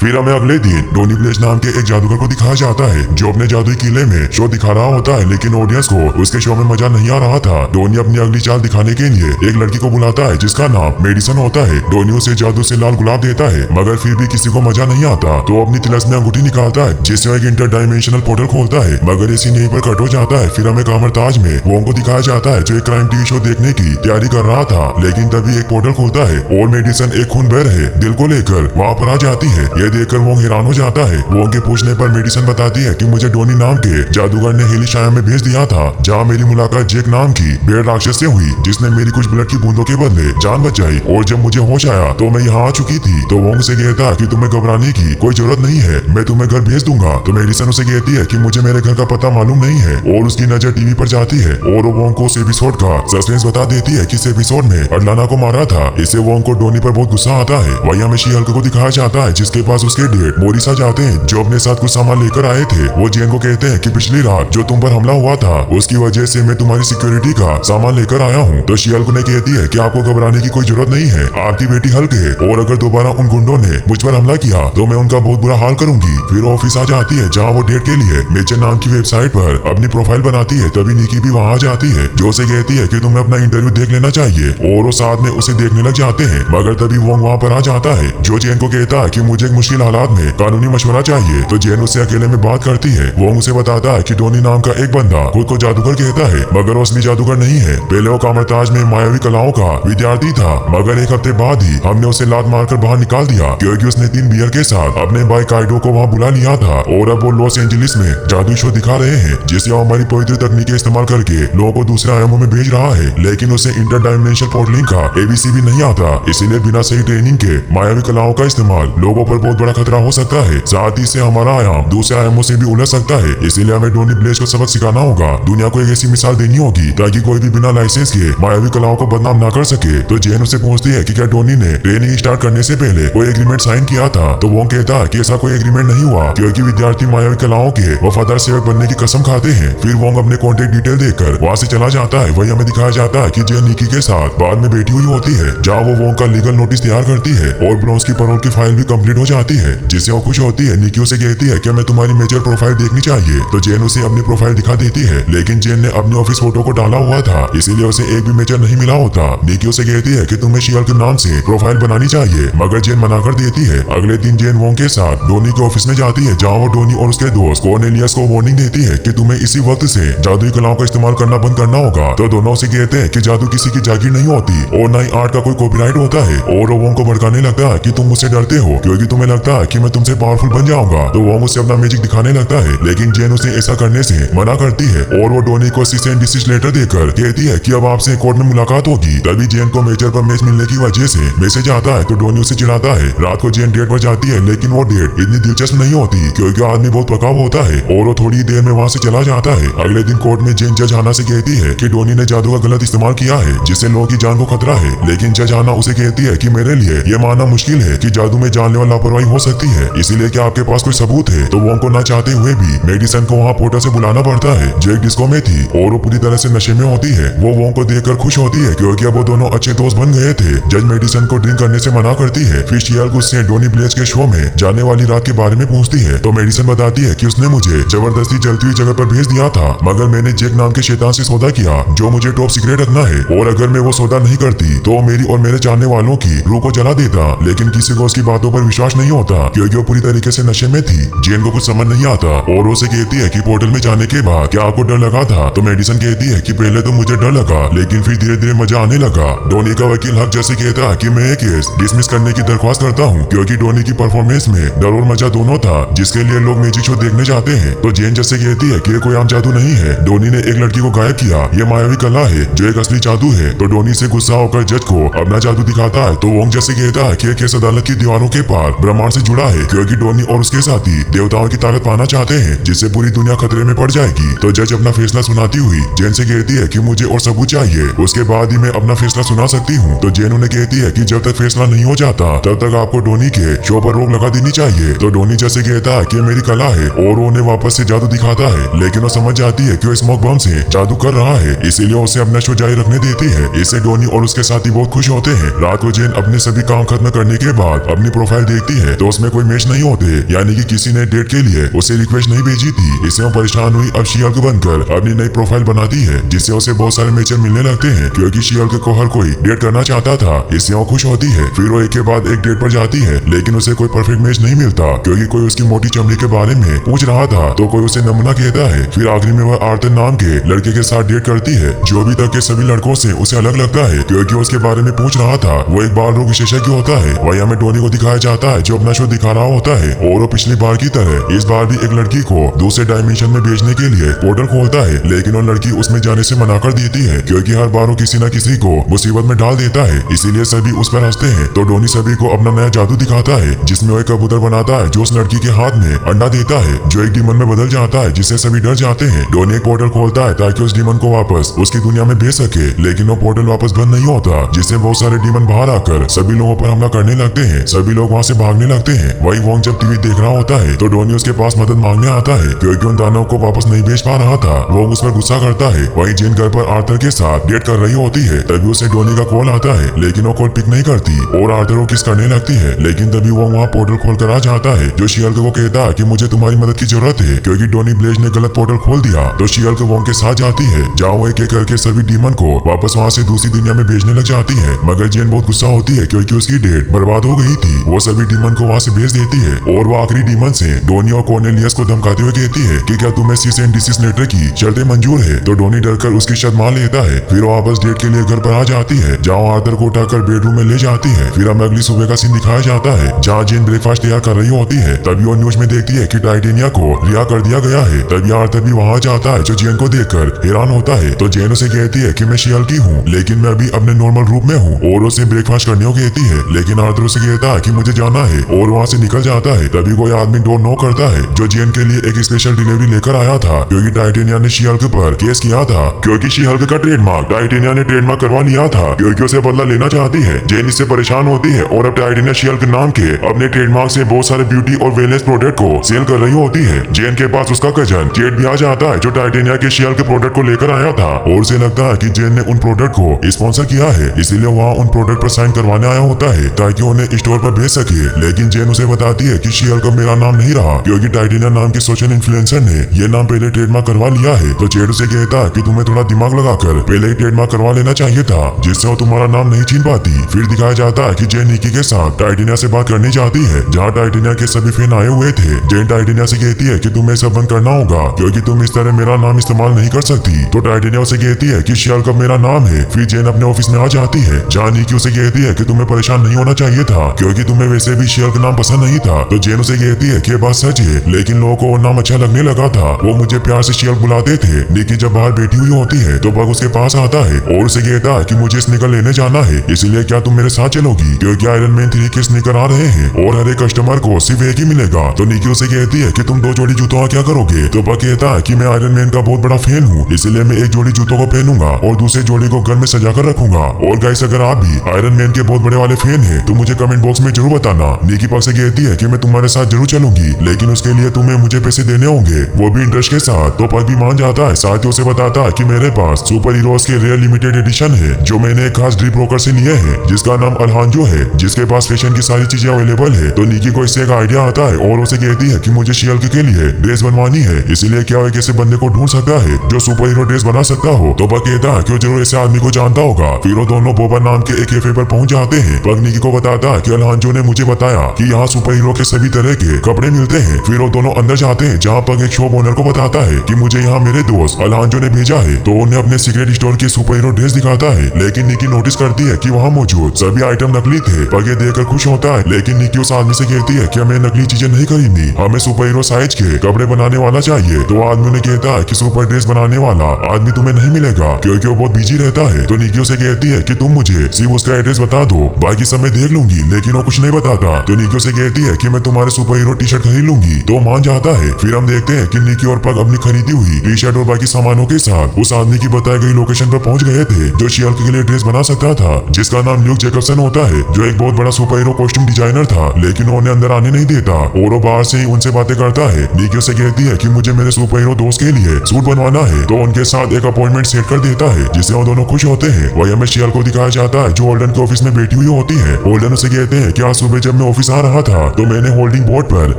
फिर हमें अगले दिन डोनी ब्लेज नाम के एक जादूगर को दिखाया जाता है जो अपने जादुई किले में शो दिखा रहा होता है, लेकिन ऑडियंस को उसके शो में मजा नहीं आ रहा था। डोनी अपनी अगली चाल दिखाने के लिए एक लड़की को बुलाता है जिसका नाम मेडिसन होता है। डोनी उसे जादू से लाल गुलाब देता है, मगर फिर भी किसी को मजा नहीं आता तो अपनी तिलस्म अंगूठी निकालता है जिससे एक इंटर डायमेंशनल पोर्टल खोलता है, मगर इसी यहीं पर कट हो जाता है। फिर हमें कामरताज में वोंग को दिखाया जाता है जो एक क्राइम टीवी शो देखने की तैयारी कर रहा था, लेकिन तभी एक पोर्टल खुलता है और मेडिसन एक खून बह रहे दिल को लेकर वहाँ पर आ जाती है। यह देखकर वोंग हैरान हो जाता है। वोंग के पूछने पर मेडिसन बताती है कि मुझे डोनी नाम के जादूगर ने हेलिशाया में भेज दिया था, जहाँ मेरी मुलाकात जेक नाम की भेड़ राक्षस से हुई जिसने मेरी कुछ ब्लड की बूंदों के बदले जान बचाई, और जब मुझे होश आया तो मैं यहाँ आ चुकी थी। तो वोंग से कहता कि तुम्हें घबराने की कोई जरूरत नहीं है, मैं तुम्हें घर भेज दूंगा। तो मेडिसन उसे कहती है कि मुझे मेरे घर का पता मालूम नहीं है, और उसकी नजर टीवी पर जाती है और वो वोंग को उस एपिसोड का सस्पेंस बता देती है कि इस एपिसोड में अटलाना को मारा था। इससे वोंग को डोनी पर बहुत गुस्सा आता है। वहीं हमें शी हल्क को दिखाया जाता है जिसके पास उसके डेट मोरिसा जाते हैं जो अपने साथ कुछ सामान लेकर आए थे। वो जेन को कहते हैं कि पिछली रात जो तुम पर हमला हुआ था उसकी वजह से मैं तुम्हारी सिक्योरिटी का सामान लेकर आया हूँ। तो शी हल्क ने कहती है कि आपको घबराने की कोई जरूरत नहीं है, आपकी बेटी हल्क है, और अगर दोबारा उन गुंडों ने मुझ पर हमला किया तो मैं उनका बहुत बुरा हाल करूंगी। फिर ऑफिस आ जाती है जहाँ वो डेट के लिए मेचर नाम की वेबसाइट पर अपनी प्रोफाइल बनाती है। तभी निकी भी वहाँ आ जाती है जो उसे कहती है कि तुम्हें अपना इंटरव्यू देख लेना चाहिए, और वो साथ में उसे देखने लग जाते हैं। मगर तभी वोंग वहाँ पर आ जाता है जो जेन को कहता है कि मुझे एक मुश्किल हालात में कानूनी मशवरा चाहिए। तो जेन उससे अकेले में बात करती है। वोंग उसे बताता है कि डोनी नाम का एक बंदा खुद को जादूगर कहता है, मगर वो असली जादूगर नहीं है। पहले वो कामरताज में मायावी कलाओं का विद्यार्थी था, मगर एक हफ्ते बाद ही हमने उसे लात मारकर बाहर निकाल दिया क्योंकि उसने 3 बियर के साथ अपने भाई काइडो को वहाँ बुला लिया था, और अब वो लॉस एंजलिस में जादू शो दिखा रहे हैं जिससे वो हमारी पवित्र तकनीकें इस्तेमाल करके लोगों को दूसरे आयामों में भेज रहा है। लेकिन उसे इंटर डायमेंशनल पोर्टलिंग का एबीसी भी नहीं आता, इसीलिए बिना सही ट्रेनिंग के मायावी कलाओं का इस्तेमाल लोगों पर बहुत बड़ा खतरा हो सकता है। साथ ही से हमारा आयाम दूसरे आयामों से भी उलझ सकता है, इसीलिए हमें डोनी ब्लेज को सबक सिखाना होगा। दुनिया को एक ऐसी मिसाल देनी होगी ताकि कोई भी बिना लाइसेंस के मायावी कलाओं को बदनाम ना कर सके। तो जेन उससे पूछती है कि क्या डोनी ने ट्रेनिंग स्टार्ट करने से पहले कोई एग्रीमेंट साइन किया था। तो वो कहता है कि ऐसा कोई एग्रीमेंट नहीं हुआ क्योंकि विद्यार्थी मायावी कलाओं के वफादार सेवक बनने की कसम खाते हैं। फिर वोंग अपने कॉन्टेक्ट डिटेल देकर वहाँ से चला जाता है। वही हमें दिखाया जाता है कि जेन निकी के साथ बाद में बैठी हुई होती है जहाँ वो वोंग का लीगल नोटिस तैयार करती है और ब्रॉन्ज की पैरोल की फाइल भी कंप्लीट हो जाती है, जिससे वो खुश होती है। निकी उसे कहती है कि हमें तुम्हारी मेजर प्रोफाइल देखनी चाहिए। तो जेन उसे अपनी प्रोफाइल दिखा देती है, लेकिन जेन ने अपनी ऑफिस फोटो को डाला हुआ था इसीलिए उसे एक भी मेजर नहीं मिला होता। निकी उसे कहती है कि तुम्हें शी हल्क के नाम से प्रोफाइल बनानी चाहिए, मगर जेन मना कर देती है। अगले दिन जेन वोंग के साथ डोनी के ऑफिस में जाती है जहाँ वो डोनी और उसके दोस्त कॉर्नेलियस को वार्निंग देती है कि तुम्हें इसी वक्त से जादुई कलाओं का इस्तेमाल करना बंद करना होगा। तो दोनों उसे कहते हैं कि जादू किसी की जागीर नहीं होती और न ही आर्ट का कोई कॉपीराइट होता है, और वो वोंग को भड़काने लगता है कि तुम मुझसे डरते हो क्योंकि तुम्हें लगता है कि मैं तुमसे पावरफुल बन जाऊंगा। तो वोंग उसे अपना मैजिक दिखाने लगता है, लेकिन जेन उसे ऐसा करने से मना करती है और वो डोनी को सीज एंड डिसीज लेटर देकर कहती है कि अब आपसे कोर्ट में मुलाकात होगी। तभी जेन को मेजर पर मैच मिलने की वजह से मैसेज आता है, तो डोनी उसे चिढ़ाता है। रात को जेन डेट पर जाती है, लेकिन वो डेट इतनी दिलचस्प नहीं होती क्योंकि आदमी बहुत पकाव होता है और वो थोड़ी देर में वहाँ से चला जाता है। अगले दिन कोर्ट में जेन जज आना से कहती है कि डोनी ने जादू का गलत इस्तेमाल किया है जिससे लोगों की जान को खतरा है, लेकिन जज आना उसे कहती है कि मेरे लिए ये मानना मुश्किल है कि जादू में जानलेवा लापरवाही हो सकती है, इसीलिए कि आपके पास कोई सबूत है। तो वो उनको न चाहते हुए भी मेडिसन को वहाँ पोर्टल से बुलाना पड़ता है जो एक डिस्को में थी और वो पूरी तरह से नशे में होती है। वो वोंग को देखकर खुश होती है क्योंकि अब वो दोनों अच्छे दोस्त बन गए थे। जज मेडिसन को ड्रिंक करने से मना करती है। फिर शी हल्क उससे डोनी ब्लेज के शो में जाने वाली रात के बारे में पूछती है। तो मेडिसन बताती है कि उसने मुझे जबरदस्ती जलती हुई जगह पर भेज दिया था, मगर मैंने जेक नाम के शैतान से सौदा किया जो मुझे टॉप सीक्रेट रखना है, और अगर मैं वो सौदा नहीं करती तो मेरी और मेरे जानने वालों की रूह को जला देता। लेकिन किसी को उसकी बातों पर विश्वास नहीं होता क्योंकि वो पूरी तरीके से नशे में थी। जेन को कुछ समझ नहीं आता और उसे कहती है कि पोर्टल में जाने के बाद क्या आपको डर लगा था। तो मेडिसन कहती है कि पहले तो मुझे डर लगा, लेकिन फिर धीरे धीरे मजा आने लगा। डोनी का वकील हक जैसे कहता है कि मैं ये केस डिसमिस करने की दरख्वास्त करता हूँ क्योंकि डोनी की परफॉर्मेंस में डर और मजा दोनों था जिसके लिए लोग मैजिक शो देखने जाते हैं। तो जेन जैसे कहती है कि ये कोई आम जादू नहीं है, डोनी ने एक लड़की को गायब किया, ये मायावी कला है जो एक असली जादू है। तो डोनी से गुस्सा होकर जज को अपना जादू दिखाता है। तो वोंग जैसे कहता है कि ये केस अदालत की दीवारों के पार ब्रह्मांड से जुड़ा है क्योंकि डोनी और उसके साथी देवताओं की ताकत पाना चाहते हैं जिससे पूरी दुनिया खतरे में पड़ जाएगी। तो जज अपना फैसला सुनाती हुई जेन से कहती है कि मुझे और सबूत चाहिए, उसके बाद ही मैं अपना फैसला सुना सकती हूँ। तो जेन उन्हें कहती है कि जब तक फैसला नहीं हो जाता तब तक आपको डोनी के शो पर रोक लगा देनी चाहिए। तो डोनी जैसे कहता है कि मेरी कला है और वो उन्हें वापस से जादू दिखाता है, लेकिन वो समझ जाती है कि वो स्मोक बम से जादू कर रहा है, इसीलिए उसे अपना शो जारी रखने देती है। इससे डोनी और उसके साथी बहुत खुश होते हैं। रात को जेन अपने सभी काम खत्म करने के बाद अपनी प्रोफाइल देखती है है तो उसमें कोई मैच नहीं होते, यानी कि किसी ने डेट के लिए उसे रिक्वेस्ट नहीं भेजी थी। इससे वो परेशान हुई, अब शी हल्क बनकर अपनी नई प्रोफाइल बनाती है जिससे उसे बहुत सारे मैचर मिलने लगते हैं क्योंकि शी हल्क को हर कोई डेट करना चाहता था। इससे वो खुश होती है। फिर वो एक के बाद एक डेट पर जाती है लेकिन उसे कोई परफेक्ट मैच नहीं मिलता क्योंकि कोई उसकी मोटी चमड़ी के बारे में पूछ रहा था तो कोई उसे नमूना कहता है। फिर आखिरी में वह आर्थर नाम के लड़के के साथ डेट करती है जो अभी तक के सभी लड़कों से उसे अलग लगता है क्योंकि उसके बारे में पूछ रहा था। वो एक बाल रोग विशेषज्ञ होता है। वही हमें टोनी को दिखाया जाता है जो अपना शो दिखा रहा होता है और वो पिछली बार की तरह इस बार भी एक लड़की को दूसरे डायमेंशन में भेजने के लिए पोर्टल खोलता है लेकिन वो लड़की उसमें जाने से मना कर देती है क्योंकि हर बार वो किसी न किसी को मुसीबत में डाल देता है। इसीलिए सभी उस पर हंसते हैं। तो टोनी सभी को अपना नया जादू दिखाता है जिसमें वो एक कबूतर बनाता है जो उस लड़की के हाथ में अंडा देता है जो एक डीमन में बदल जाता है जिससे सभी डर जाते हैं। टोनी एक पोर्टल खोलता है ताकि उस डीमन को वापस उसकी दुनिया में भेज सके लेकिन वो पोर्टल वापस बंद नहीं होता जिससे बहुत सारे डीमन बाहर आकर सभी लोगों पर हमला करने लगते हैं। सभी लोग वहाँ से भागने लगते हैं। वही वोंग जब टीवी देख रहा होता है तो टोनी उसके पास मदद मांगने आता है क्योंकि उन दानवों को वापस नहीं भेज पा रहा था। वो उस पर गुस्सा करता है। वही जेन घर पर आर्थर के साथ डेट कर रही होती है तभी उसे टोनी का कॉल आता है लेकिन वो कॉल पिक नहीं करती और आर्थर को किस करने लगती है लेकिन तभी वो वहाँ पोर्टल खोल कर आ जाता है जो शी हल्क को कहता है कि मुझे तुम्हारी मदद की जरूरत है क्योंकि टोनी ब्लेज ने गलत पोर्टल खोल दिया। तो शी हल्क वोंग के साथ जाती है जहाँ वो एक एक करके सभी डीमन को वापस वहाँ से दूसरी दुनिया में भेजने लग जाती है मगर जेन बहुत गुस्सा होती है क्योंकि उसकी डेट बर्बाद हो गई थी। वो सभी डीमन को वहाँ से भेज देती है और वो आखिरी डीमन से डोनी और कॉर्नेलियस को धमकाते हुए कहती है कि क्या तुम्हें सीस एंड डिसीज लेटर की शर्तें मंजूर है। तो डोनी डरकर उसकी शर्त मान लेता है। फिर वो वापस डेट के लिए घर पर आ जाती है जहाँ आर्थर को उठाकर बेडरूम में ले जाती है। फिर हमें अगली सुबह का सीन दिखाया जाता है जहाँ जेन ब्रेकफास्ट तैयार कर रही होती है। तभी वो न्यूज में देखती है कि टाइटेनिया को रिहा कर दिया गया है। तभी आर्थर भी वहाँ जाता है जो जेन को देखकर हैरान होता है। तो जेन उसे कहती है कि मैं शी हल्क हूँ लेकिन मैं अभी अपने नॉर्मल रूप में हूँ और उसे ब्रेकफास्ट करने को कहती है लेकिन आर्थर उसे कहता है कि मुझे जाना है और वहाँ से निकल जाता है। तभी कोई आदमी डोर नॉक करता है जो जेन के लिए एक स्पेशल डिलीवरी लेकर आया था क्योंकि टाइटेनिया ने शी हल्क पर केस किया था क्योंकि शी हल्क का ट्रेडमार्क टाइटेनिया ने ट्रेडमार्क करवा लिया था क्योंकि उसे बदला लेना चाहती है। जेन इससे परेशान होती है और अब टाइटेनिया शी हल्क नाम के अपने ट्रेडमार्क से बहुत सारे ब्यूटी और वेलनेस प्रोडक्ट को सेल कर रही होती है। जेन के पास उसका कजन जेड भी आ जाता है जो टाइटेनिया के शी हल्क प्रोडक्ट को लेकर आया था और उसे लगता है कि जेन ने उन प्रोडक्ट को स्पॉन्सर किया है इसीलिए वहाँ उन प्रोडक्ट पर साइन करवाने आया होता है ताकि उन्हें स्टोर पर भेज सके। लेकिन जेन उसे बताती है कि शी हल्क मेरा नाम नहीं रहा क्योंकि टाइटेनिया नाम के सोशल इन्फ्लुएंसर ने ये नाम पहले ट्रेडमार्क करवा लिया है। तो जेड उसे कहता है कि तुम्हें थोड़ा दिमाग लगाकर पहले ही ट्रेडमार्क करवा लेना चाहिए था जिससे वो तुम्हारा नाम नहीं छीन पाती। फिर दिखाया जाता है कि जेन निकी के साथ टाइटेनिया से बात करने जाती है जहाँ टाइटेनिया के सभी फैन आए हुए थे। जेन टाइटेनिया से कहती है कि तुम्हें सब बंद करना होगा क्योंकि तुम इस तरह मेरा नाम इस्तेमाल नहीं कर सकती। तो टाइटेनिया उसे कहती है कि शी हल्क मेरा नाम है। फिर जेन अपने ऑफिस में आ जाती है जहाँ निकी उसे कहती है कि तुम्हें परेशान नहीं होना चाहिए था क्योंकि तुम्हें वैसे भी शी हल्क नाम पसंद नहीं था। तो जेन उसे कहती है कि बात सच है लेकिन लोगों को वो नाम अच्छा लगने लगा था। वो मुझे प्यार से शी हल्क बुलाते थे। निकी जब बाहर बैठी हुई होती है तो बग उसके पास आता है और उसे कहता है कि मुझे स्नीकर लेने जाना है इसलिए क्या तुम मेरे साथ चलोगी क्योंकि आयरन मैन 3 के स्नीकर आ रहे हैं और हर एक कस्टमर को सिर्फ एक ही मिलेगा। तो निकी उसे कहती है कि तुम 2 जोड़ी जूतों का क्या करोगे। तो बग कहता है कि मैं आयरन मैन का बहुत बड़ा फैन हूँ इसलिए मैं एक जोड़ी जूतों को पहनूंगा और दूसरी जोड़ी को घर में सजा कर रखूंगा। और गाइस अगर आप भी आयरन मैन के बहुत बड़े वाले फैन है तो मुझे कमेंट बॉक्स में जरूर बताना। निकी पग से कहती है कि मैं तुम्हारे साथ जरूर चलूंगी लेकिन उसके लिए तुम्हें मुझे पैसे देने होंगे, वो भी इंटरेस्ट के साथ। तो पग भी मान जाता है। साथ ही उसे बताता है कि मेरे पास सुपर हीरोज के रेयर लिमिटेड एडिशन है जो मैंने एक खास ड्रीप ब्रोकर से लिए हैं जिसका नाम अल्हांजो है जिसके पास फैशन की सारी चीजें अवेलेबल है। तो निकी को इससे एक आइडिया आता है और उसे कहती है कि मुझे शी हल्क के लिए ड्रेस बनवानी है इसीलिए क्या एक ऐसे बंदे को ढूंढ सकता है जो सुपर हीरो ड्रेस बना सकता हो। तो पग कहता है कि वो जरूर ऐसे आदमी को जानता होगा। फिर वो दोनों बोबा नाम के एक कैफे पर पहुंच जाते हैं। पग निकी को बताता है कि अल्हांजो ने मुझे बताया कि यहाँ सुपर हीरो के सभी तरह के कपड़े मिलते हैं। फिर वो दोनों अंदर जाते हैं जहाँ पग एक शॉप ओनर को बताता है कि मुझे यहाँ मेरे दोस्त अल्हांजो ने भेजा है। तो उन्हें अपने सीक्रेट स्टोर की सुपर हीरो ड्रेस दिखाता है लेकिन निकी नोटिस करती है कि वहाँ मौजूद सभी आइटम नकली थे। पग ये देखकर खुश होता है लेकिन निकी उस आदमी से कहती है कि हमें नकली चीजें नहीं खरीदनी, हमें सुपर हीरो साइज के कपड़े बनाने वाला चाहिए। तो आदमी ने कहता है कि सुपर ड्रेस बनाने वाला आदमी तुम्हें नहीं मिलेगा क्योंकि वो बहुत बिजी रहता है। तो निकी उसे कहती है कि तुम मुझे सिर्फ उसका एड्रेस बता दो, बाकी सब मैं देख लूंगी। लेकिन वो कुछ नहीं बताता। तो निकी उसे कहती है कि मैं तुम्हारे सुपर हीरो टी शर्ट खरीद लूंगी। तो मान जाता है। फिर हम देखते हैं कि निकी और पग अपनी खरीदी हुई टी शर्ट और बाकी सामानों के साथ उस आदमी की बताई गई लोकेशन पर पहुंच गए थे जो शी हल्क के लिए ड्रेस बना सकता था जिसका नाम ल्यूक जैकबसन होता है जो एक बहुत बड़ा सुपर हीरो कॉस्ट्यूम डिजाइनर था। लेकिन उन्हें अंदर आने नहीं देता और वो बाहर से ही उनसे बातें करता है। निकी उसे कहती है कि मुझे मेरे सुपर हीरो दोस्त के लिए सूट बनवाना है। तो उनके साथ एक अपॉइंटमेंट सेट कर देता है जिससे वो दोनों खुश होते हैं। वही हमें शी हल्क को दिखाया जाता है जो ओल्डन के ऑफिस में बैठी हुई होती है। ओल्डन उसे कहते हैं कि आज सुबह जब मैं ऑफिस आ रहा था तो मैंने होल्डिंग बोर्ड पर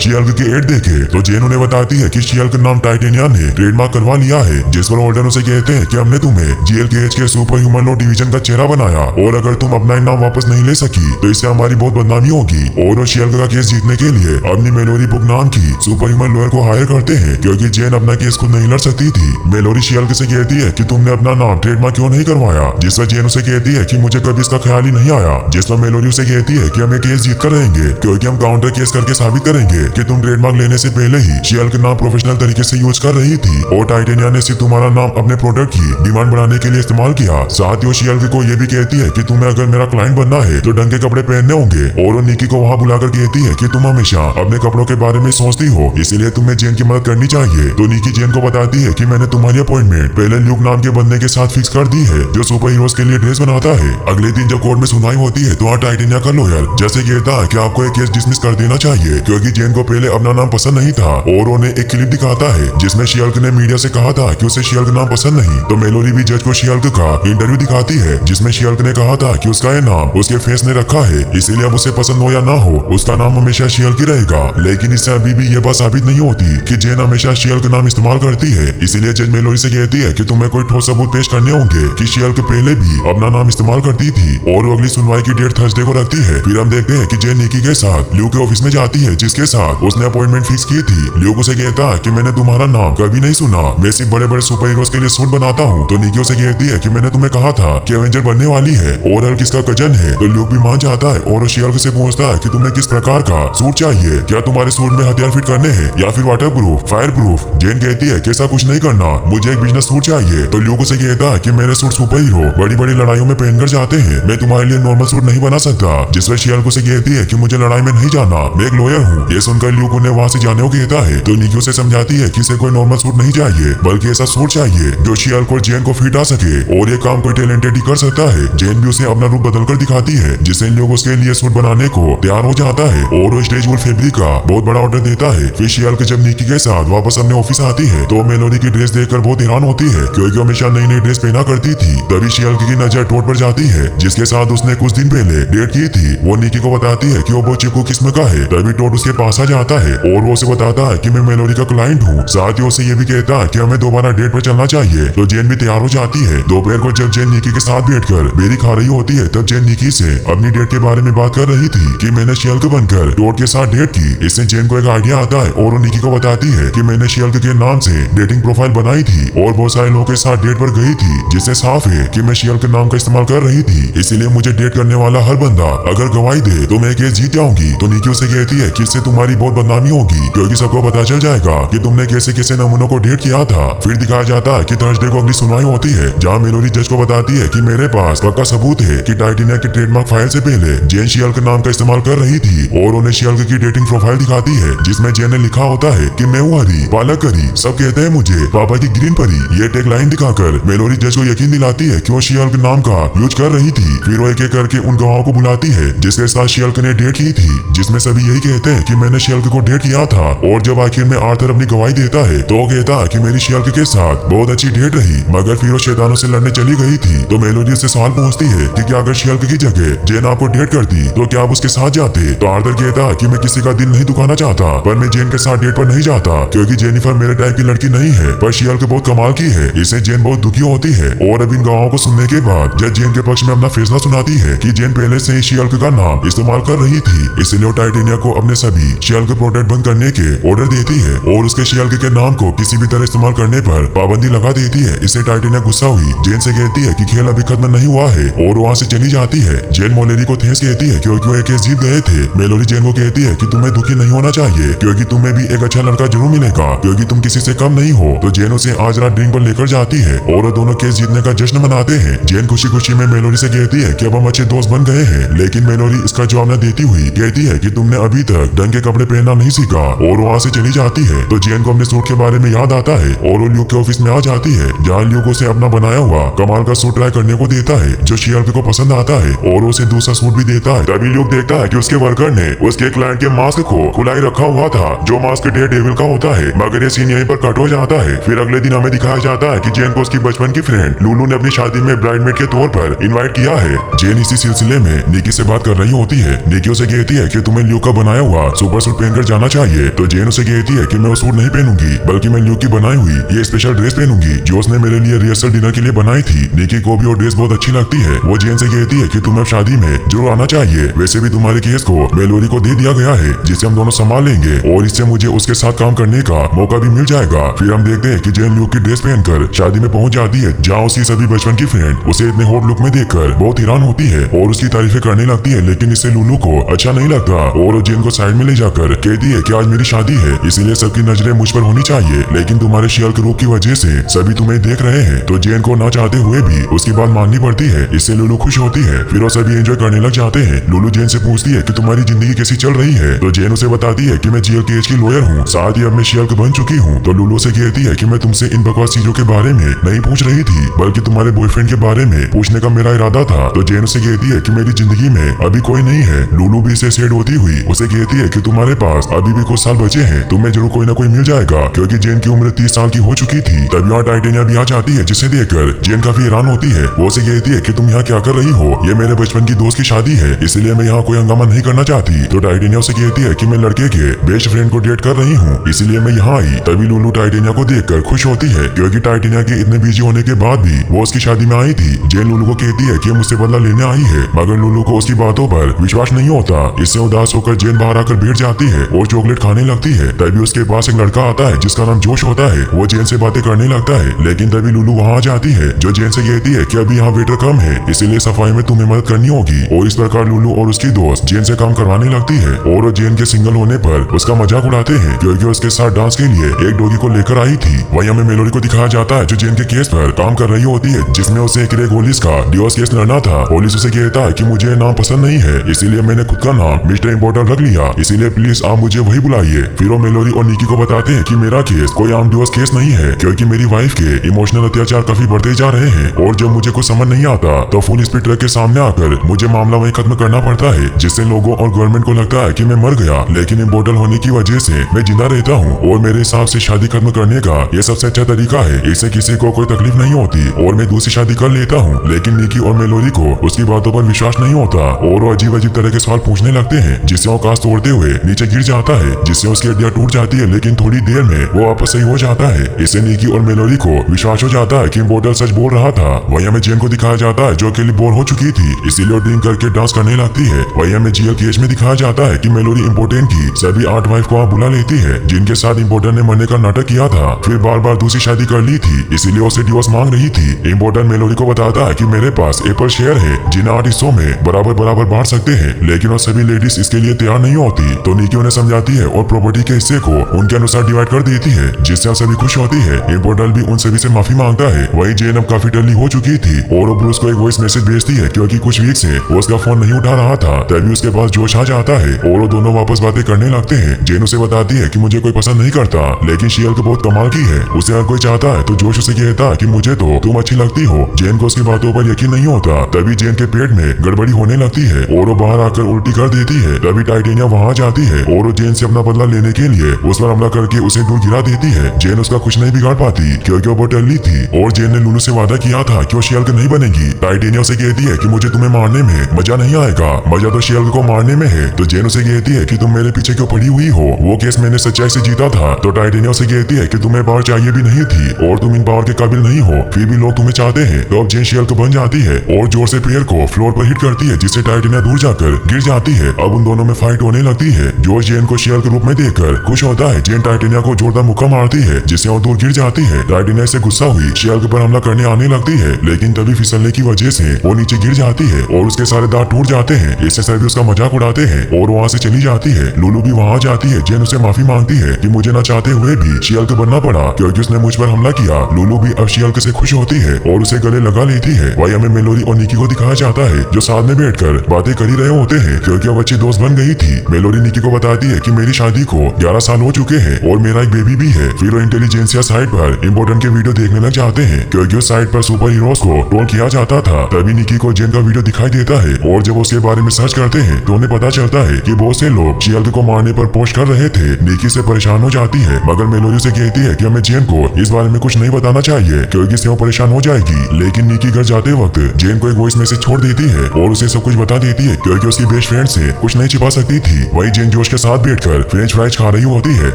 शी-हल्क के एड देखे तो जेन उन्हें बताती है कि शी-हल्क नाम टाइटेनिया ने ट्रेडमार्क करवा लिया है, जिस पर होल्डन उसे कहते हैं कि हमने तुम्हें GLKH के सुपर ह्यूमन लॉ डिवीजन का चेहरा बनाया और अगर तुम अपना इनाम वापस नहीं ले सकी तो इससे हमारी बहुत बदनामी होगी। और वो शी-हल्क का केस जीतने के लिए अपनी मेलोरी बुक नाम की सुपर ह्यूमन लॉयर को हायर करते हैं क्योंकि जेन अपना केस खुद नहीं लड़ सकती थी। मेलोरी शी-हल्क से कहती है कि तुमने अपना नाम ट्रेडमार्क क्यों नहीं करवाया, जिस पर जेन उसे कहती है कि मुझे कभी इसका ख्याल ही नहीं आया, जिस पर मेलोरी उसे कहती है कि हमें केस जीत कर रहेंगे क्योंकि हम काउंटर केस करके साबित करेंगे कि तुम ट्रेडमार्क लेने से पहले ही शी-हल्क नाम प्रोफेशनल तरीके से यूज कर रही थी और टाइटेनिया ने सिर्फ तुम्हारा नाम अपने प्रोडक्ट की डिमांड बढ़ाने के लिए इस्तेमाल किया। साथ ही शी-हल्क को ये भी कहती है कि तुम्हें अगर मेरा क्लाइंट बनना है तो ढंग के कपड़े पहनने होंगे और वो निकी को वहाँ बुलाकर कहती है कि तुम हमेशा अपने कपड़ों के बारे में सोचती हो, इसीलिए तुम्हें जेन की मदद करनी चाहिए। तो निकी जेन को बताती है कि मैंने तुम्हारी अपॉइंटमेंट पहले ल्यूक नाम के बंदे के साथ फिक्स कर दी है जो सुपर हीरोज के लिए ड्रेस बनाता है। अगले दिन जब कोर्ट में सुनवाई होती है तो वहाँ टाइटेनिया का लॉयर जैसे कहता है कि आपको एक केस डिसमिस कर देना चाहिए क्योंकि जेन को पहले अपना नाम पसंद नहीं था और उन्हें एक क्लिप दिखाता है जिसमें शी-हल्क ने मीडिया से कहा था कि उसे शी-हल्क नाम पसंद नहीं। तो मेलोरी भी जज को शी-हल्क का इंटरव्यू दिखाती है जिसमें शी-हल्क ने कहा था कि उसका ये नाम उसके फेस ने रखा है, इसीलिए अब उसे पसंद हो या ना हो उसका नाम हमेशा शी-हल्क ही रहेगा। लेकिन इससे अभी भी ये बात साबित नहीं होती कि जेन हमेशा शी-हल्क नाम इस्तेमाल करती है, इसीलिए जज मेलोरी से कहती है कि तुम्हें कोई ठोस सबूत पेश करने होंगे कि शी-हल्क पहले भी अपना नाम इस्तेमाल करती थी। और वो अगली सुनवाई की डेट थर्सडे को रखती है। फिर हम देखते हैं कि जेन निकी के साथ ल्यूक के ऑफिस में जाती है जिसके साथ उसने अपॉइंटमेंट फिक्स की थी। ल्यूक उसे कहता है कि मैंने तुम्हारा नाम कभी नहीं सुना, मैं सिर्फ बड़े बड़े सुपर हीरोज के लिए सूट बनाता हूँ। तो निकी उसे कहती है कि मैंने तुम्हें कहा था कि एवेंजर बनने वाली है और हल्क इसका कजन है। तो ल्यूक भी मान जाता है और शी-हल्क से पूछता है कि तुम्हें किस प्रकार का सूट चाहिए, क्या तुम्हारे सूट में हथियार फिट करने हैं या फिर वाटर प्रूफ, फायर प्रूफ। जेन कहती है कि ऐसा कुछ नहीं करना, मुझे एक बिजनेस सूट चाहिए। तो ल्यूक उसे कहता है कि मेरे सूट सुपर हीरो बड़ी बड़ी लड़ाइयों में पहनकर जाते हैं, मैं तुम्हारे लिए नॉर्मल सूट नहीं बना सकता। जिस पर शी-हल्क उसे कहती है कि मुझे लड़ाई में नहीं जाना, मैं एक लॉयर हूँ। ये सुनकर ल्यूक उन्हें वहाँ से जाने को कहता है तो निकी उसे समझाती है कि इसे कोई नॉर्मल सूट नहीं चाहिए बल्कि ऐसा सूट चाहिए जो शी-हल्क और जेन को फिट आ सके और ये काम कोई टैलेंटेड ही कर सकता है। जेन भी उसे अपना रूप बदलकर दिखाती है जिससे लोग उसके लिए सूट बनाने को तैयार हो जाता है और वो स्ट्रेचेबल फैब्रिक का बहुत बड़ा ऑर्डर देता है। फिर शी-हल्क जब निकी के साथ वापस अपने ऑफिस आती है तो मेलोरी की ड्रेस देखकर बहुत हैरान होती है क्योंकि हमेशा नई नई ड्रेस पहना करती थी। तभी शी-हल्क की नजर टोट पर जाती है जिसके साथ उसने कुछ दिन पहले डेट की थी। वो निकी को बताती है कि वो बहुत चिपकू किस्म का है। तभी टोट उसके पास आ जाता है और वो उसे बताता है कि मैं मेलोरी का क्लाइंट हूँ। साथ ही उसे ये भी कहता है कि हमें दोबारा डेट पर चलना चाहिए। तो जेन भी तैयार हो जाती है। दोपहर को जब जेन निकी के साथ बैठकर बेरी खा रही होती है तब जेन निकी से अपनी डेट के बारे में बात कर रही थी कि मैंने शी-हल्क बनकर टोट के साथ डेट की। इससे जेन को एक आइडिया आता है और वो निकी को बताती है कि मैंने शी-हल्क के नाम से डेटिंग प्रोफाइल बनाई थी और बहुत सारे लोगों के साथ डेट पर गई थी, जिससे साफ है कि मैं शी-हल्क नाम का इस्तेमाल कर रही थी। इसीलिए मुझे डेट करने वाला हर बंदा अगर गवाही दे तो मैं केस जीत जाऊंगी। तो निकी उसे कहती है कि इससे तुम्हारी बहुत बदनामी होगी क्योंकि सबको पता चल जाएगा कि तुमने कैसे कैसे नमूनों को डेट किया था। फिर दिखाया जाता है कि थर्सडे को अगली सुनवाई होती है जहाँ मेलोरी जज को बताती है कि मेरे पास पक्का सबूत है कि टाइटेनिया के ट्रेडमार्क फाइल से पहले जेन शी-हल्क नाम का इस्तेमाल कर रही थी और उन्हें शी-हल्क की डेटिंग प्रोफाइल दिखाती है जिसमें जेन ने लिखा होता है कि मैं हूँ हरी पालक करी, सब कहते हैं मुझे पापा की ग्रीन परी। ये टेक लाइन दिखाकर मेलोरी जज को यकीन दिलाती है कि वो शी-हल्क नाम का यूज कर रही थी। फिर वो एक एक करके उन गवाहों को बुलाती है जिसके साथ शी-हल्क ने डेट की थी, जिसमें सभी यही कहते हैं कि मैंने शी-हल्क को डेट किया था। और जब आखिर में आर्थर अपनी गवाही देता है तो वो कहता है कि मेरी शी-हल्क के साथ बहुत अच्छी डेट रही मगर फिर वो शैतानों से लड़ने चली गई थी। तो मेलोडी से सवाल पूछती है कि क्या अगर शी-हल्क की जगह जेन आपको डेट करती तो क्या आप उसके साथ जाते। तो आर्थर कहता है कि मैं किसी का दिल नहीं दुखाना चाहता पर मैं जेन के साथ डेट पर नहीं जाता क्योंकि जेनिफर मेरे टाइप की लड़की नहीं है, पर शी-हल्क बहुत कमाल की है। इससे जेन बहुत दुखी होती है और अब इन गवाहों को सुनने के बाद जज जेन के पक्ष में अपना फैसला सुनाती है कि जेन पहले से ही शी-हल्क का नाम इस्तेमाल कर रही थी, इसलिए वो टाइटेनिया को अपने सभी शी-हल्क प्रोडक्ट बंद करने के ऑर्डर देती है और उसके शी-हल्क के नाम को किसी भी तरह इस्तेमाल करने पर पाबंदी लगा देती है। इससे टाइटेनिया गुस्सा हुई जेन से कहती है कि खेल अभी खत्म नहीं हुआ है और वहाँ से चली जाती है। जेन मोलेरी को थैंक्स कहती है क्योंकि वो एक केस जीत गए थे। मेलोरी जेन को कहती है कि तुम्हें दुखी नहीं होना चाहिए क्योंकि तुम्हें भी एक अच्छा लड़का जरूर मिलेगा क्योंकि तुम किसी से कम नहीं हो। तो जेन उसे आज रात ड्रिंक पर लेकर जाती है और वो दोनों केस जीतने का जश्न मनाते हैं। जेन खुशी खुशी में मेलोरी से कहती है कि अब हम अच्छे दोस्त बन गए हैं, लेकिन मेलोरी इसका जवाब न देती हुई कहती है कि तुमने अभी तक ढंग के कपड़े पहनना नहीं सीखा और वहाँ से चली जाती है। तो जेन को अपने सूट के बारे में याद आता है और वो ल्यूक के ऑफिस में आ जाती है जहाँ ल्यूक उसे अपना बनाया हुआ कमाल का सूट ट्राई करने को देता है जो शी-हल्क को पसंद आता है और उसे दूसरा सूट भी देता है। तभी ल्यूक देखता है कि उसके वर्कर ने उसके क्लाइंट के मास्क को खुलाई रखा हुआ था जो मास्क डेयर डेविल का होता है, मगर ये सीन यहीं पर कट हो जाता है। फिर अगले दिन हमें दिखाया जाता है कि जेन को उसकी बचपन की फ्रेंड लुलू ने अपनी शादी में ब्राइडमेड के तौर पर इनवाइट किया है। जेन इसी सिलसिले में निकी से बात कर रही होती है। निकी उसे कहती है कि तुम्हें ल्यूक का बनाया हुआ सुपर सूट पहनकर जाना चाहिए। तो जेन उसे कहती है कि मैं वो सूट नहीं पहनूंगी, बल्कि मैं ल्यूक की बनाई हुई ये स्पेशल ड्रेस पहनूंगी जो उसने मेरे लिए रिहर्सल डिनर के लिए बनाई थी। निकी को भी वो ड्रेस बहुत अच्छी लगती है। वो जेन से कहती है कि तुम्हें शादी में जरूर आना चाहिए। वैसे भी तुम्हारे केस को मेलोरी को दे दिया गया है, जिसे हम दोनों संभाल लेंगे और इससे मुझे उसके साथ काम करने का मौका भी मिल जाएगा। फिर हम देखते हैं कि जेन ल्यूक की ड्रेस पहनकर शादी में पहुंच जाती है, जहाँ उसकी सभी बचपन की फ्रेंड उसे इतने हॉट लुक में देखकर बहुत हैरान होती है और उसकी तारीफें करने लगती है। लेकिन इससे लुलू को अच्छा नहीं लगता और वो जेन को साइड में ले जाकर कहती है कि आज मेरी शादी है, इसीलिए सबकी नजरें मुझ पर होनी चाहिए, लेकिन तुम्हारे शियल के रूप की वजह से सभी तुम्हें देख रहे हैं। तो जेन को ना चाहते हुए भी उसकी बात माननी पड़ती है। इससे लुलू खुश होती है। फिर वो सभी एंजॉय करने लग जाते हैं। लुलू जेन से पूछती है कि तुम्हारी जिंदगी कैसी चल रही है। तो जेन उसे बताती है कि मैं जीएल केज की लॉयर हूँ, साथ ही अब मैं शियल बन चुकी हूँ। तो लुलू से कहती है कि मैं तुमसे इन बकवास चीजों के बारे में नहीं पूछ रही थी, बल्कि तुम्हारे बॉयफ्रेंड के बारे में पूछने का मेरा इरादा था। तो जेन उसे कहती है कि मेरी जिंदगी में अभी कोई नहीं है। लुलू भी इसे सैड होती हुई उसे कहती है कि तुम्हारे पास अभी भी कुछ साल बचे हैं, तुम्हें जरूर कोई ना कोई मिल जाएगा, क्योंकि जेन की उम्र 30 साल की हो चुकी थी। तभी वहाँ टाइटेनिया भी आ जाती है, जिसे देखकर जेन काफी हैरान होती है। वो उसे कहती है कि तुम यहाँ क्या कर रही हो, ये मेरे बचपन की दोस्त की शादी है, इसलिए मैं यहाँ कोई हंगामा नहीं करना चाहती। तो टाइटेनिया उसे कहती है कि मैं लड़के के बेस्ट फ्रेंड को डेट कर रही हूँ, इसलिए मैं यहाँ आई। तभी लुलू टाइटेनिया को देखकर खुश होती है, क्योंकि टाइटेनिया के इतने बिजी होने के बाद भी वो उसकी शादी में आई थी। जेन लुलू को कहती है कि मुझसे बदला लेने आई है, मगर लुलू को उसकी बातों पर विश्वास नहीं होता। इससे उदास होकर जेन बाहर आकर बैठ जाती है और चॉकलेट खाने लगती है। तभी उसके पास एक लड़का आता है जिसका नाम जोश होता है। वो जेन से बातें करने लगता है, लेकिन तभी लुलू वहाँ आ जाती है, जो जेन से कहती है कि अभी यहाँ वेटर कम है, इसीलिए सफाई में तुम्हें मदद करनी होगी। और इस प्रकार लुलू और उसकी दोस्त जेन से काम करवाने लगती है और वो जेन के सिंगल होने पर उसका मजाक उड़ाते हैं, क्योंकि उसके साथ डांस के लिए एक डॉगी को लेकर आई थी। वहीं हमें मेलोरी को दिखाया जाता है, जो जेन के केस पर काम कर रही होती है, जिसमें उसे ग्रेग होलिस का डिवोर्स केस लड़ना था। होलिस उसे कहता है कि मुझे नाम पसंद नहीं है, इसीलिए मैंने खुद का नाम मिस्टर इम्पोर्टेंट रख लिया, इसीलिए प्लीज आप मुझे वही बुलाइए। फिर वो मेलोरी और निकी को बताते हैं कि मेरा केस कोई आम डिवोर्स केस नहीं है, क्योंकि मेरी वाइफ के इमोशनल अत्याचार काफी बढ़ते जा रहे हैं और जब मुझे कुछ समझ नहीं आता तो फुल स्पीड ट्रक के सामने आकर मुझे मामला वहीं खत्म करना पड़ता है, जिससे लोगों और गवर्नमेंट को लगता है कि मैं मर गया, लेकिन इम्पोर्टेंट होने की वजह से मैं जिंदा रहता हूँ और मेरे हिसाब से शादी खत्म करने का ये सबसे अच्छा तरीका है। इससे किसी को कोई तकलीफ नहीं होती और मैं दूसरी शादी कर लेता हूँ। लेकिन निकी और मेलोरी को उसकी बातों पर विश्वास नहीं होता और वो अजीब अजीब तरह के सवाल पूछने लगते हैं, जिससे वो कांच तोड़ते हुए नीचे गिर जाता है, जिससे उसकी हड्डियां टूट जाती है, लेकिन थोड़ी देर में वो वापस सही हो जाता है। इससे निकी और मेलोरी को विश्वास हो जाता है कि इम्पोर्टेंट सच बोल रहा था। वहीं हमें जेन को दिखाया जाता है, जो अकेली बोर हो चुकी थी, इसीलिए वो ड्रिंक करके डांस करने लगती है। वहीं हमें जीएल केस में दिखाया जाता है कि मेलोरी इम्पोर्टेंट की सभी 8 वाइफ को बुला लेती है, जिनके साथ इम्पोर्टेंट ने मरने का नाटक किया था, फिर बार बार दूसरी शादी कर ली थी, इसीलिए उसे डिवोर्स मांग रही थी। इम्पोर्टेंट मेलोरी को बताता है कि मेरे पास एप्पल शेयर है, जिन्हें 8 हिस्सों में बराबर बराबर बांट सकते हैं, लेकिन वो सभी लेडीज इसके लिए तैयार नहीं होती। तो निकी उन्हें समझाती है और प्रॉपर्टी के हिस्से को उनके अनुसार डिवाइड कर देती है, जिससे सभी खुश होती है। इम्पोर्टेंट भी उन सभी से माफी मांगता है। वही जेन अब काफी टल्ली हो चुकी थी और वो ब्रूस को एक वॉइस मैसेज भेजती है, क्योंकि कुछ वीक से वो उसका फोन नहीं उठा रहा था। तभी उसके पास जोश आ जाता है और वो दोनों वापस बातें करने लगते हैं। जेन उसे बताती है कि मुझे कोई पसंद नहीं करता, लेकिन शियल तो बहुत कमाल की है, उसे हर कोई चाहता है। तो जोश उसे कहता है कि मुझे तो तुम अच्छी लगती हो। जेन को उसकी बातों पर यकीन नहीं होता। तभी जेन के पेट में गड़बड़ी होने लगती है और वो बाहर आकर उल्टी कर देती है। तभी टाइटेनिया वहाँ जाती है और वो जेन से अपना बदला लेने के लिए उस पर हमला करके उसे दूर गिरा देती है। जेन उसका कुछ नहीं बिगाड़ पाती, क्योंकि वो बहुत टल्ली थी और जेन ने लुलू से वादा किया था कि वो शियल नहीं बनेगी। टाइटेनिया उसे कहती है कि मुझे तुम्हें मारने में मजा नहीं आएगा, मजा तो शियल को मारने में है। तो जेन उसे कहती है कि तुम मेरे पीछे क्यों पड़ी हुई हो, वो केस मैंने सच्चाई से जीता था। तो टाइटेनिया उसे कहती है कि तुम्हें पावर चाहिए भी नहीं थी और तुम इन पावर के काबिल नहीं हो, फिर भी लोग तुम्हें चाहते हैं। तो अब जेन शियल बन जाती है और जोर से पैर को फ्लोर पर हिट करती है, जिससे टाइटेनिया दूर जाकर गिर जाती है। अब उन दोनों में फाइट होने लगती है। जोश जेन को शियल के रूप में देखकर खुश होता है। जेन टाइटेनिया को जोरदार मुक्का मारती है, जिससे वो दूर गिर जाती है। टाइटेनिया से गुस्सा हुई शियल पर हमला करने आने लगती है, लेकिन तभी फिसलने की वजह से वो नीचे गिर जाती है और उसके सारे दांत टूट जाते हैं। इससे सभी उसका मजाक उड़ाते हैं और वहाँ से चली जाती है। लुलू भी वहाँ जाती है। जेन उसे माफी मांगती है कि मुझे न चाहते हुए भी शियल बनना पड़ा, क्योंकि उसने मुझ पर हमला किया। लुलू भी अब शियल से खुश होती है और उसे गले लगा लेती है। वही हमें मेलोरी और निकी को दिखाया जाता है, जो साथ में बैठकर बातें कर ही रहे होते हैं, क्योंकि अब अच्छी दोस्त बन गई थी। मेलोरी निकी को बताती है कि मेरी शादी को 11 साल हो चुके हैं और मेरा एक बेबी भी है। फिर वो इंटेलिजेंसिया साइट पर इम्पोर्टेंट के वीडियो देखने लग जाते हैं, क्योंकि उस साइट पर सुपर हीरोज को ट्रोल किया जाता था। तभी निकी को जेन का वीडियो दिखाई देता है और जब उसके बारे में सर्च करते हैं तो उन्हें पता चलता है कि बहुत से लोग शियल को मारने पर पोस्ट कर रहे थे। निकी से परेशान हो जाती है, मगर मेलोरी से कहती है कि हमें जेन को इस बारे में कुछ नहीं बताना चाहिए, क्योंकि इससे वो परेशान हो जाएगी। लेकिन निकी घर जाते वक्त जेन को एक वॉइस मैसेज छोड़ देती है और उसे सब कुछ बता देती है, क्योंकि उसकी बेस्ट फ्रेंड से कुछ नहीं छिपा सकती थी। वही जेन जोश के साथ बैठकर फ्रेंच फ्राइज खा रही होती है।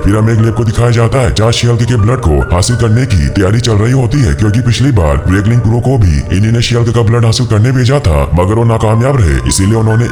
फिर हमें एक लैब को दिखाया जाता है जहाँ शियल्क के ब्लड को हासिल करने की तैयारी चल रही होती है, क्योंकि पिछली बार ब्रेकलिंग क्रू को भी इन्हीं ने शियल्क का ब्लड हासिल करने भेजा था, मगर वो नाकामयाब रहे, इसीलिए उन्होंने